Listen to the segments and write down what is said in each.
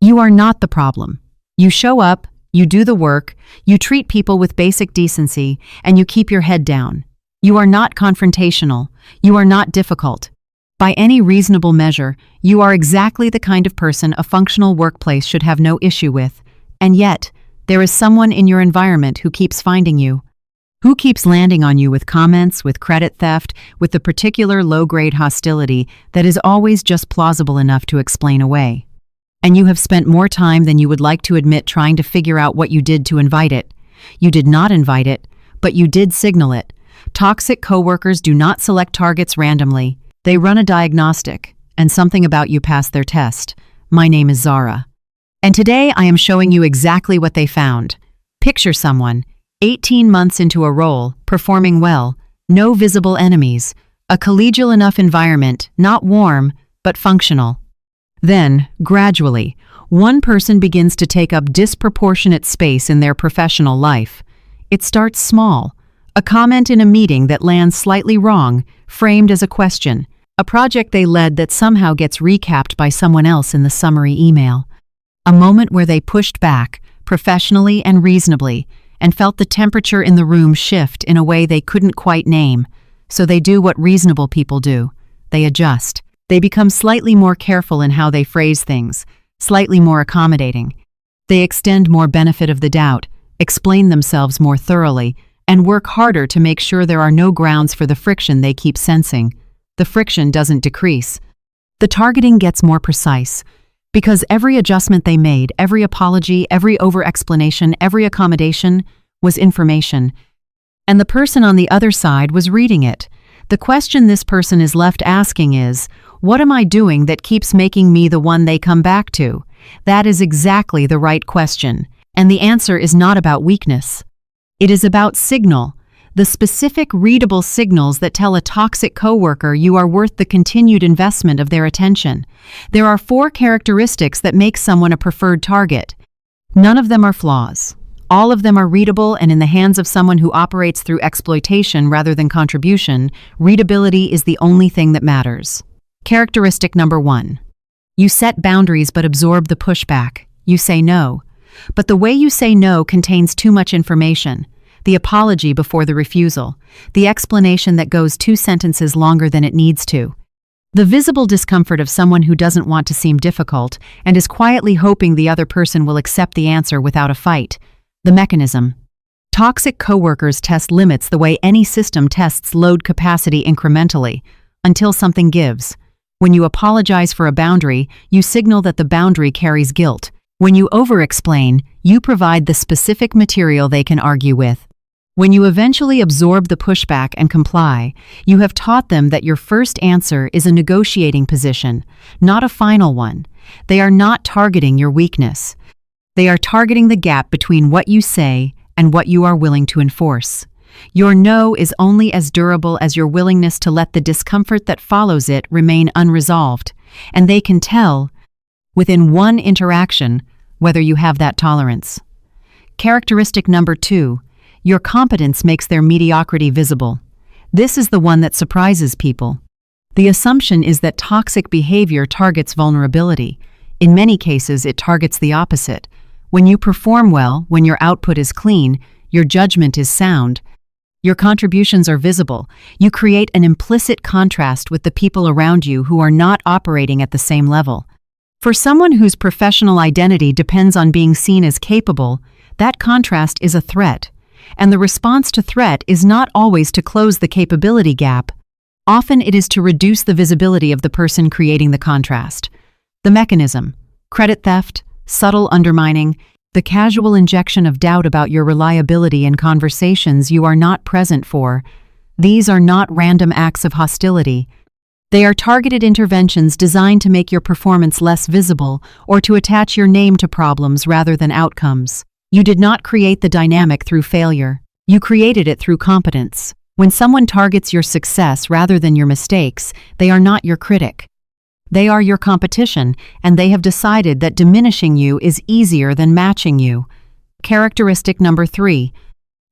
You are not the problem. You show up, you do the work, you treat people with basic decency, and you keep your head down. You are not confrontational. You are not difficult. By any reasonable measure, you are exactly the kind of person a functional workplace should have no issue with. And yet, there is someone in your environment who keeps finding you. Who keeps landing on you with comments, with credit theft, with the particular low-grade hostility that is always just plausible enough to explain away. And you have spent more time than you would like to admit trying to figure out what you did to invite it. You did not invite it, but you did signal it. Toxic coworkers do not select targets randomly. They run a diagnostic, and something about you passed their test. My name is Zara. And today I am showing you exactly what they found. Picture someone, 18 months into a role, performing well, no visible enemies, a collegial enough environment, not warm, but functional. Then, gradually, one person begins to take up disproportionate space in their professional life. It starts small. A comment in a meeting that lands slightly wrong, framed as a question. A project they led that somehow gets recapped by someone else in the summary email. A moment where they pushed back, professionally and reasonably, and felt the temperature in the room shift in a way they couldn't quite name. So they do what reasonable people do. They adjust. They become slightly more careful in how they phrase things, slightly more accommodating. They extend more benefit of the doubt, explain themselves more thoroughly, and work harder to make sure there are no grounds for the friction they keep sensing. The friction doesn't decrease. The targeting gets more precise, because every adjustment they made, every apology, every over-explanation, every accommodation was information. And the person on the other side was reading it. The question this person is left asking is, what am I doing that keeps making me the one they come back to? That is exactly the right question. And the answer is not about weakness. It is about signal, the specific readable signals that tell a toxic coworker you are worth the continued investment of their attention. There are 4 characteristics that make someone a preferred target. None of them are flaws. All of them are readable, and in the hands of someone who operates through exploitation rather than contribution, readability is the only thing that matters. Characteristic number 1. You set boundaries but absorb the pushback. You say no. But the way you say no contains too much information. The apology before the refusal. The explanation that goes 2 sentences longer than it needs to. The visible discomfort of someone who doesn't want to seem difficult and is quietly hoping the other person will accept the answer without a fight. The mechanism. Toxic coworkers test limits the way any system tests load capacity incrementally, until something gives. When you apologize for a boundary, you signal that the boundary carries guilt. When you over-explain, you provide the specific material they can argue with. When you eventually absorb the pushback and comply, you have taught them that your first answer is a negotiating position, not a final one. They are not targeting your weakness. They are targeting the gap between what you say and what you are willing to enforce. Your no is only as durable as your willingness to let the discomfort that follows it remain unresolved, and they can tell, within one interaction, whether you have that tolerance. Characteristic number 2, your competence makes their mediocrity visible. This is the one that surprises people. The assumption is that toxic behavior targets vulnerability. In many cases, it targets the opposite. When you perform well, when your output is clean, your judgment is sound, your contributions are visible, you create an implicit contrast with the people around you who are not operating at the same level. For someone whose professional identity depends on being seen as capable, that contrast is a threat. And the response to threat is not always to close the capability gap. Often it is to reduce the visibility of the person creating the contrast. The mechanism: credit theft, subtle undermining, the casual injection of doubt about your reliability in conversations you are not present for. These are not random acts of hostility. They are targeted interventions designed to make your performance less visible or to attach your name to problems rather than outcomes. You did not create the dynamic through failure. You created it through competence. When someone targets your success rather than your mistakes, they are not your critic. They are your competition, and they have decided that diminishing you is easier than matching you. Characteristic number 3.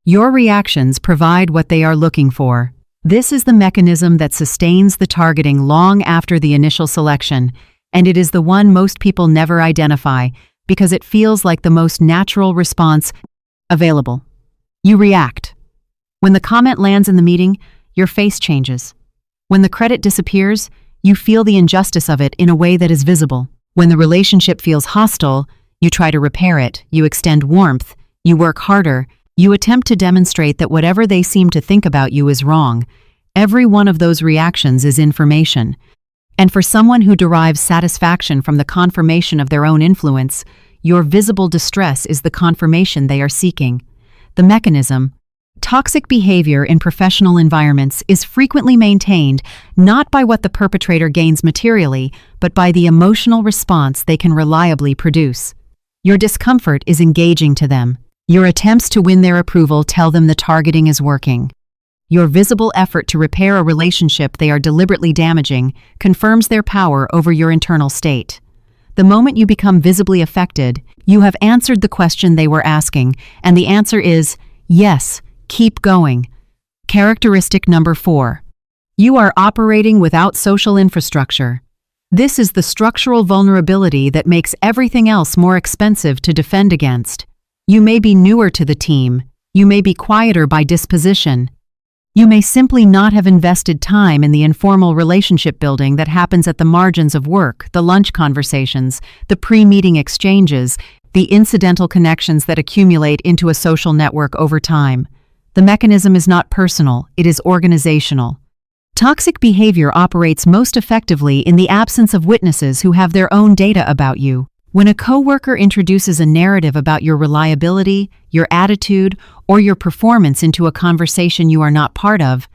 Your reactions provide what they are looking for. This is the mechanism that sustains the targeting long after the initial selection. And it is the one most people never identify because it feels like the most natural response available. You react. When the comment lands in the meeting, your face changes. When the credit disappears, you feel the injustice of it in a way that is visible. When the relationship feels hostile, you try to repair it, you extend warmth, you work harder, you attempt to demonstrate that whatever they seem to think about you is wrong. Every one of those reactions is information. And for someone who derives satisfaction from the confirmation of their own influence, your visible distress is the confirmation they are seeking. The mechanism. Toxic behavior in professional environments is frequently maintained not by what the perpetrator gains materially, but by the emotional response they can reliably produce. Your discomfort is engaging to them. Your attempts to win their approval tell them the targeting is working. Your visible effort to repair a relationship they are deliberately damaging confirms their power over your internal state. The moment you become visibly affected, you have answered the question they were asking, and the answer is, yes, keep going. Characteristic number 4. You are operating without social infrastructure. This is the structural vulnerability that makes everything else more expensive to defend against. You may be newer to the team. You may be quieter by disposition. You may simply not have invested time in the informal relationship building that happens at the margins of work, the lunch conversations, the pre-meeting exchanges, the incidental connections that accumulate into a social network over time. The mechanism is not personal, it is organizational. Toxic behavior operates most effectively in the absence of witnesses who have their own data about you. When a coworker introduces a narrative about your reliability, your attitude, or your performance into a conversation you are not part of,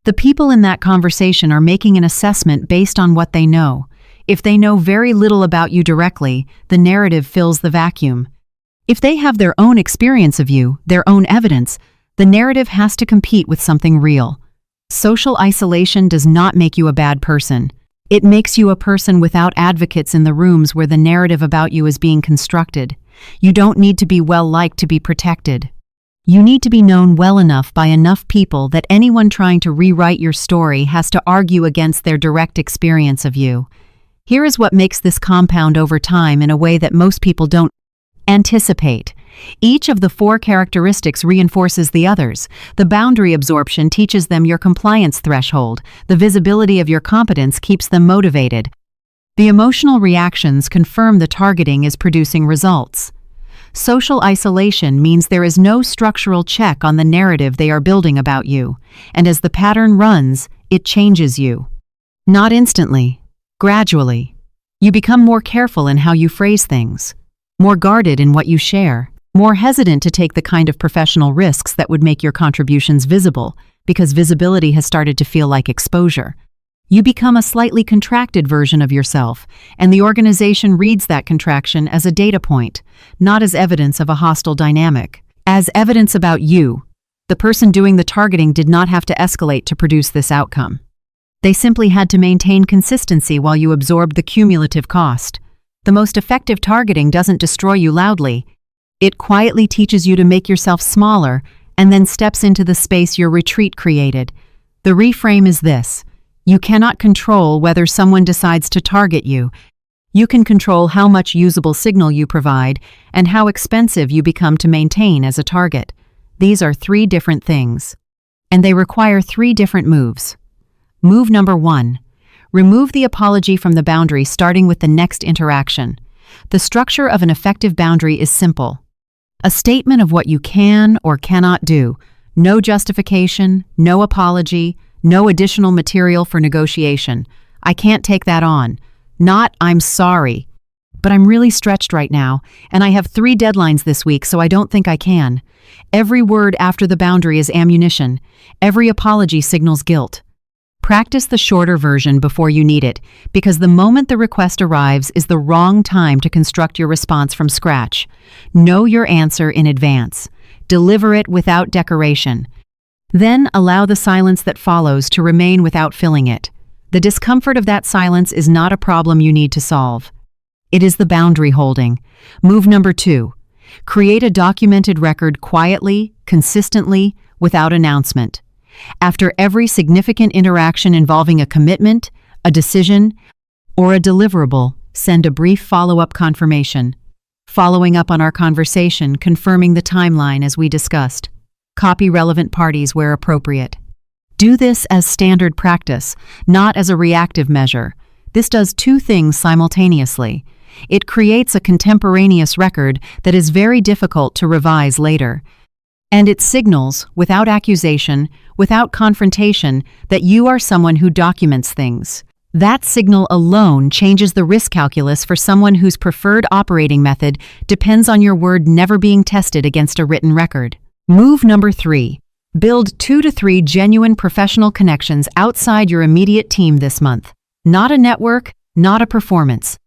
the people in that conversation are making an assessment based on what they know. If they know very little about you directly, the narrative fills the vacuum. If they have their own experience of you, their own evidence, the narrative has to compete with something real. Social isolation does not make you a bad person. It makes you a person without advocates in the rooms where the narrative about you is being constructed. You don't need to be well-liked to be protected. You need to be known well enough by enough people that anyone trying to rewrite your story has to argue against their direct experience of you. Here is what makes this compound over time in a way that most people don't anticipate. Each of the 4 characteristics reinforces the others. The boundary absorption teaches them your compliance threshold. The visibility of your competence keeps them motivated. The emotional reactions confirm the targeting is producing results. Social isolation means there is no structural check on the narrative they are building about you, and as the pattern runs, it changes you. Not instantly, gradually. You become more careful in how you phrase things, more guarded in what you share, more hesitant to take the kind of professional risks that would make your contributions visible, because visibility has started to feel like exposure. You become a slightly contracted version of yourself, and the organization reads that contraction as a data point, not as evidence of a hostile dynamic. As evidence about you, the person doing the targeting did not have to escalate to produce this outcome. They simply had to maintain consistency while you absorbed the cumulative cost. The most effective targeting doesn't destroy you loudly. It quietly teaches you to make yourself smaller and then steps into the space your retreat created. The reframe is this. You cannot control whether someone decides to target you. You can control how much usable signal you provide and how expensive you become to maintain as a target. These are 3 different things, and they require 3 different moves. Move number 1. Remove the apology from the boundary starting with the next interaction. The structure of an effective boundary is simple. A statement of what you can or cannot do. No justification, no apology, no additional material for negotiation. I can't take that on. Not, I'm sorry. But I'm really stretched right now, and I have 3 deadlines this week, so I don't think I can. Every word after the boundary is ammunition. Every apology signals guilt. Practice the shorter version before you need it, because the moment the request arrives is the wrong time to construct your response from scratch. Know your answer in advance. Deliver it without decoration. Then allow the silence that follows to remain without filling it. The discomfort of that silence is not a problem you need to solve. It is the boundary holding. Move number 2. Create a documented record quietly, consistently, without announcement. After every significant interaction involving a commitment, a decision, or a deliverable, send a brief follow-up confirmation. Following up on our conversation, confirming the timeline as we discussed. Copy relevant parties where appropriate. Do this as standard practice, not as a reactive measure. This does two things simultaneously. It creates a contemporaneous record that is very difficult to revise later. And it signals, without accusation, without confrontation, that you are someone who documents things. That signal alone changes the risk calculus for someone whose preferred operating method depends on your word never being tested against a written record. Move number 3. Build 2 to 3 genuine professional connections outside your immediate team this month. Not a network, not a performance.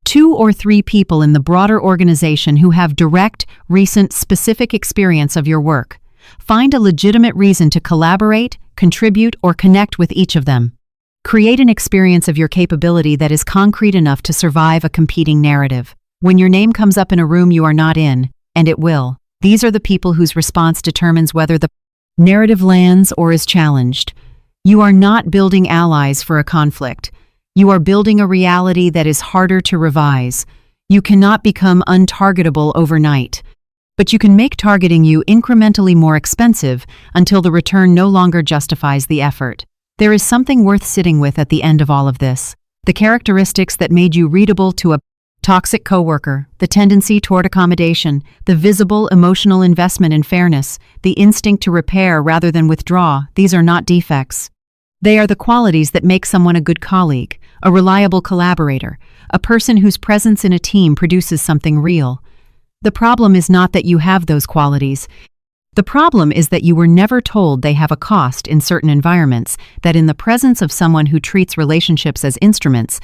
2 or 3 people in the broader organization who have direct, recent, specific experience of your work. Find a legitimate reason to collaborate, contribute, or connect with each of them. Create an experience of your capability that is concrete enough to survive a competing narrative. When your name comes up in a room you are not in, and it will, these are the people whose response determines whether the narrative lands or is challenged. You are not building allies for a conflict. You are building a reality that is harder to revise. You cannot become untargetable overnight. But you can make targeting you incrementally more expensive until the return no longer justifies the effort. There is something worth sitting with at the end of all of this. The characteristics that made you readable to a toxic coworker, the tendency toward accommodation, the visible emotional investment in fairness, the instinct to repair rather than withdraw, these are not defects. They are the qualities that make someone a good colleague, a reliable collaborator, a person whose presence in a team produces something real. The problem is not that you have those qualities. The problem is that you were never told they have a cost in certain environments, that in the presence of someone who treats relationships as instruments,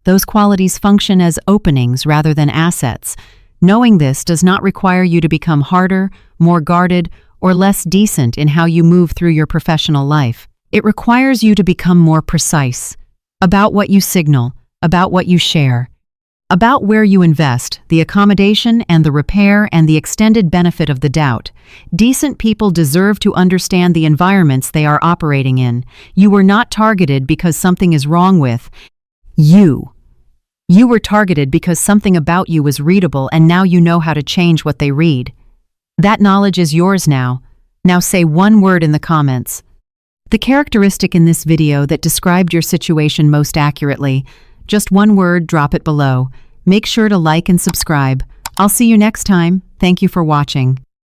those qualities function as openings rather than assets. Knowing this does not require you to become harder, more guarded, or less decent in how you move through your professional life. It requires you to become more precise about what you signal, about what you share, about where you invest, the accommodation and the repair and the extended benefit of the doubt. Decent people deserve to understand the environments they are operating in. You were not targeted because something is wrong with you. You were targeted because something about you was readable and now you know how to change what they read. That knowledge is yours now. Now say one word in the comments. The characteristic in this video that described your situation most accurately. Just one word, drop it below. Make sure to like and subscribe. I'll see you next time. Thank you for watching.